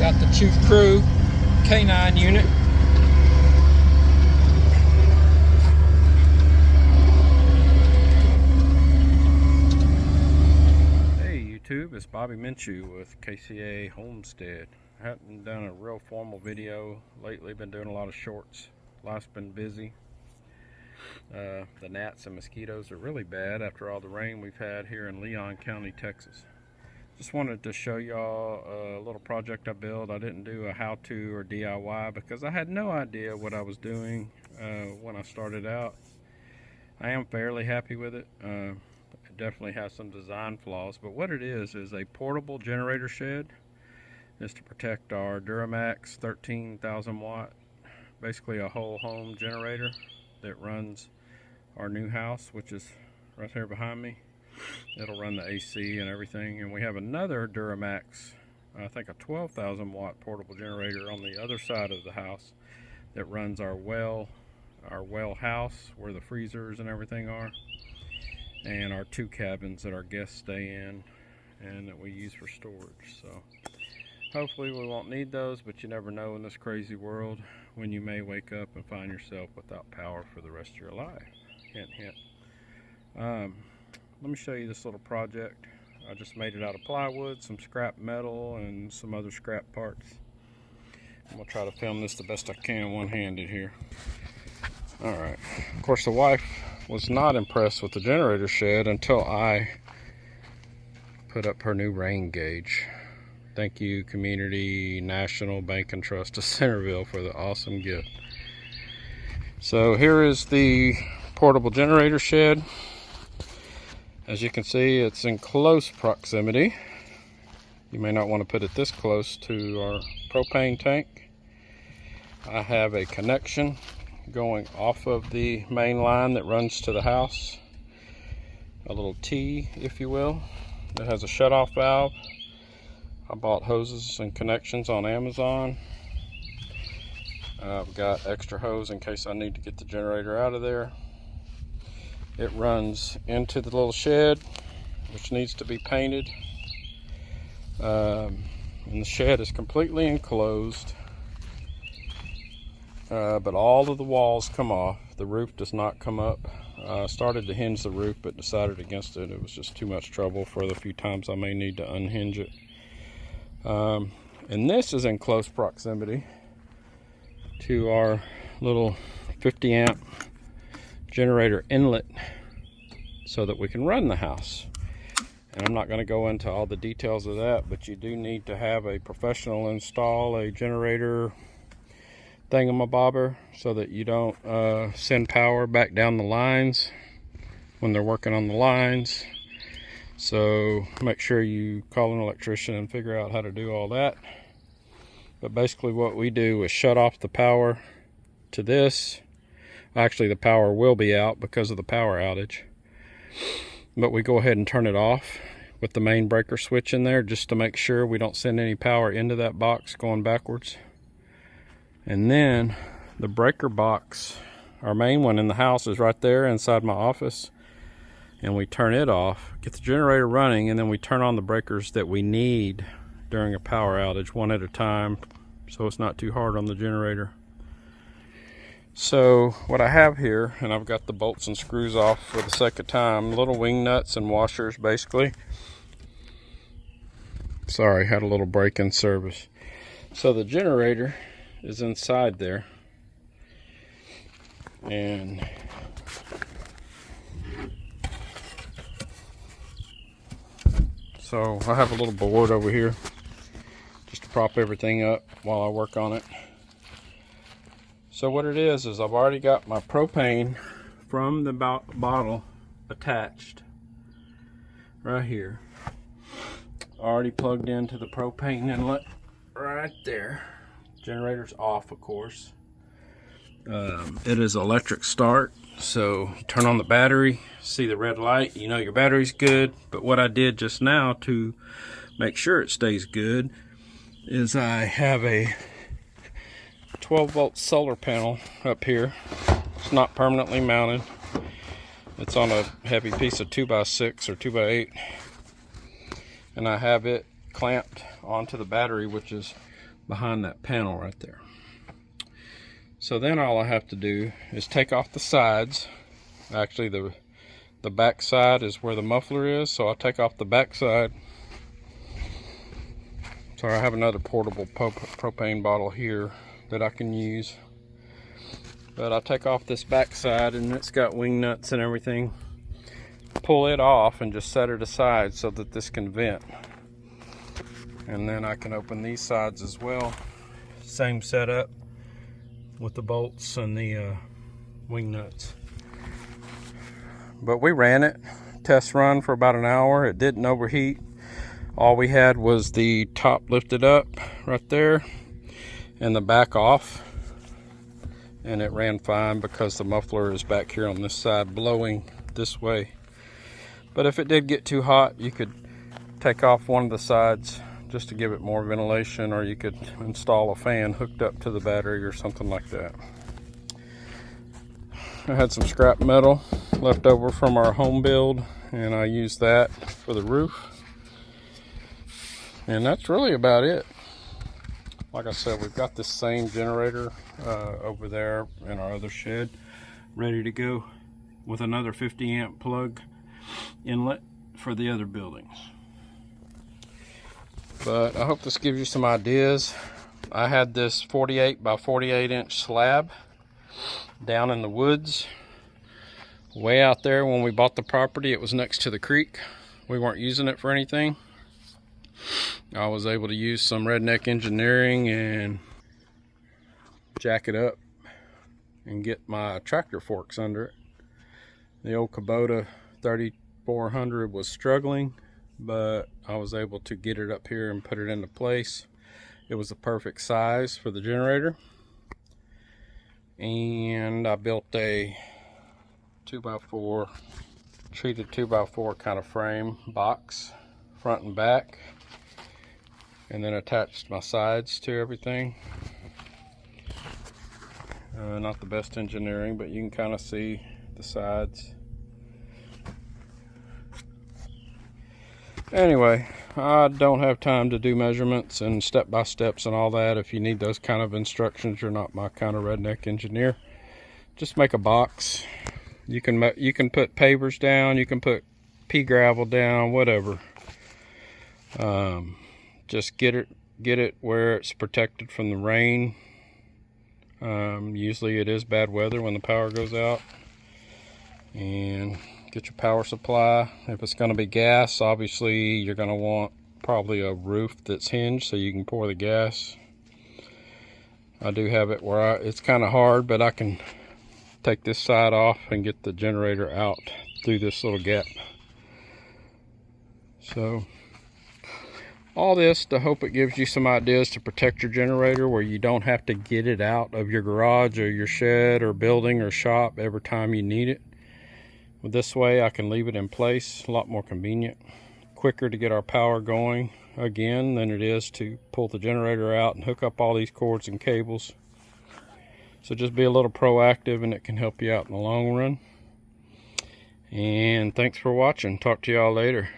Got the Chief Crew K9 unit. Hey YouTube, it's Bobby Minshew with KCA Homestead. I haven't done a real formal video lately, been doing a lot of shorts. Life's been busy. The gnats and mosquitoes are really bad after all the rain we've had here in Leon County, Texas. Just wanted to show y'all a little project I built. I didn't do a how-to or DIY because I had no idea what I was doing when I started out. I am fairly happy with it. It definitely has some design flaws, but what it is a portable generator shed. It's to protect our Duramax 13,000 watt, basically a whole home generator that runs our new house, which is right there behind me. It'll run the AC and everything. And we have another Duramax, I think a 12,000 watt portable generator on the other side of the house that runs our well house where the freezers and everything are, and our two cabins that our guests stay in and that we use for storage. So hopefully we won't need those, but you never know in this crazy world when you may wake up and find yourself without power for the rest of your life. Hint, hint. Let me show you this little project. I just made it out of plywood, some scrap metal, and some other scrap parts. I'm gonna try to film this the best I can one-handed here. Alright, of course the wife was not impressed with the generator shed until I put up her new rain gauge. Thank you, Community National Bank and Trust of Centerville, for the awesome gift. So here is the portable generator shed. As you can see, it's in close proximity. You may not want to put it this close to our propane tank. I have a connection going off of the main line that runs to the house. A little T, if you will. It has a shut-off valve. I bought hoses and connections on Amazon. I've got extra hose in case I need to get the generator out of there. It runs into the little shed, which needs to be painted. And the shed is completely enclosed, but all of the walls come off. The roof does not come up. I started to hinge the roof, but decided against it. It was just too much trouble for the few times I may need to unhinge it. And this is in close proximity to our little 50 amp generator inlet so that we can run the house. And I'm not going to go into all the details of that, but you do need to have a professional install a generator thingamabobber so that you don't send power back down the lines when they're working on the lines. So make sure you call an electrician and figure out how to do all that. But basically what we do is shut off the power to this. Actually, the power will be out because of the power outage, but we go ahead and turn it off with the main breaker switch in there just to make sure we don't send any power into that box going backwards. And then the breaker box, our main one in the house, is right there inside my office, and we turn it off, get the generator running, and then we turn on the breakers that we need during a power outage one at a time so it's not too hard on the generator. So what I have here, and I've got the bolts and screws off for the sake of time, little wing nuts and washers basically. Sorry, had a little break-in service. So the generator is inside there, and so I have a little board over here just to prop everything up while I work on it. So what it is I've already got my propane from the bottle attached right here. Already plugged into the propane inlet right there. Generator's off, of course. It is electric start, so you turn on the battery, see the red light, you know your battery's good. But what I did just now to make sure it stays good is I have a 12 volt solar panel up here. It's not permanently mounted. It's on a heavy piece of 2x6 or 2x8, and I have it clamped onto the battery, which is behind that panel right there. So then all I have to do is take off the sides. Actually, the back side is where the muffler is, so I'll take off the back side. So I have another portable propane bottle here that I can use. But I'll take off this back side, and it's got wing nuts and everything. Pull it off and just set it aside so that this can vent. And then I can open these sides as well. Same setup with the bolts and the wing nuts. But we ran it, test run for about an hour. It didn't overheat. All we had was the top lifted up right there and the back off. And it ran fine because the muffler is back here on this side blowing this way. But if it did get too hot, you could take off one of the sides just to give it more ventilation, or you could install a fan hooked up to the battery or something like that. I had some scrap metal left over from our home build, and I used that for the roof. And that's really about it. Like I said, we've got this same generator over there in our other shed ready to go with another 50 amp plug inlet for the other buildings. But I hope this gives you some ideas. I had this 48 by 48 inch slab down in the woods way out there. When we bought the property, it was next to the creek. We weren't using it for anything. I was able to use some redneck engineering and jack it up and get my tractor forks under it. The old Kubota 3400 was struggling, but I was able to get it up here and put it into place. It was the perfect size for the generator. And I built a 2x4, treated 2x4 kind of frame box, front and back, and then attached my sides to everything. Not the best engineering, but you can kind of see the sides. Anyway, I don't have time to do measurements and step-by-steps and all that. If you need those kind of instructions, you're not my kind of redneck engineer. Just make a box. You can put pavers down, you can put pea gravel down, whatever. Just get it where it's protected from the rain. Usually it is bad weather when the power goes out. And get your power supply. If it's going to be gas, obviously you're going to want probably a roof that's hinged so you can pour the gas. I do have it where it's kind of hard, but I can take this side off and get the generator out through this little gap. So all this to hope it gives you some ideas to protect your generator where you don't have to get it out of your garage or your shed or building or shop every time you need it. With this way I can leave it in place, a lot more convenient, quicker to get our power going again than it is to pull the generator out and hook up all these cords and cables. So just be a little proactive and it can help you out in the long run. And thanks for watching. Talk to y'all later.